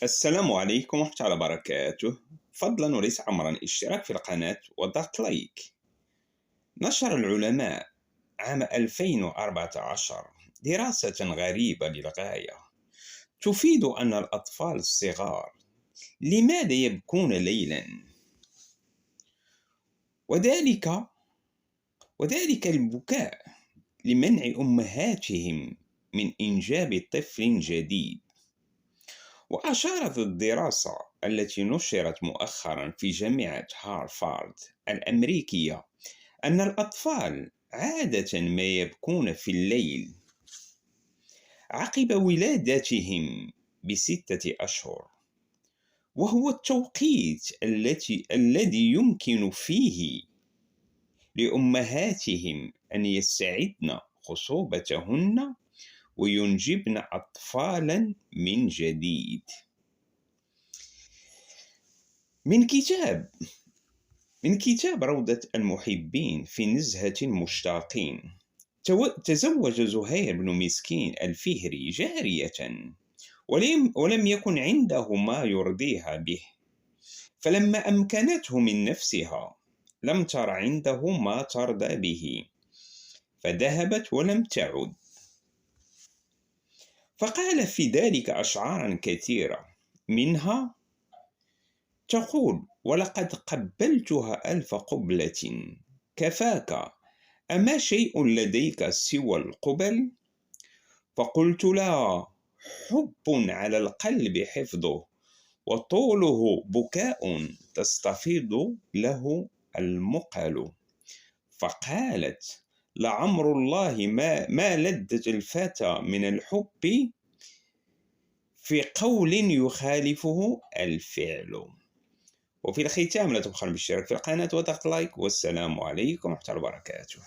السلام عليكم ورحمة الله وبركاته. فضلا وليس أمرا الاشتراك في القناة وضغط لايك. نشر العلماء عام 2014 دراسة غريبة للغاية تفيد أن الأطفال الصغار لماذا يبكون ليلا، وذلك البكاء لمنع أمهاتهم من إنجاب طفل جديد. وأشارت الدراسة التي نشرت مؤخرا في جامعة هارفارد الأمريكية أن الأطفال عادة ما يبكون في الليل عقب ولادتهم ب6 أشهر، وهو التوقيت الذي يمكن فيه لأمهاتهم أن يستعدن خصوبتهن وينجبن أطفالا من جديد. من كتاب روضة المحبين في نزهة المشتاقين. تزوج زهير بن مسكين الفهري جارية ولم يكن عنده ما يرضيها به، فلما أمكنته من نفسها لم تر عنده ما ترضى به، فذهبت ولم تعد. فقال في ذلك أشعارا كثيرة، منها تقول: ولقد قبلتها 1000 قبلة كفاك، أما شيء لديك سوى القبل؟ فقلت لها: حب على القلب حفظه، وطوله بكاء تستفيض له المقل. فقالت: لعمر الله ما لذة الفتى من الحب في قول يخالفه الفعل. وفي الختام لا تبخل بالاشتراك في القناة وضغط لايك، والسلام عليكم ورحمة الله وبركاته.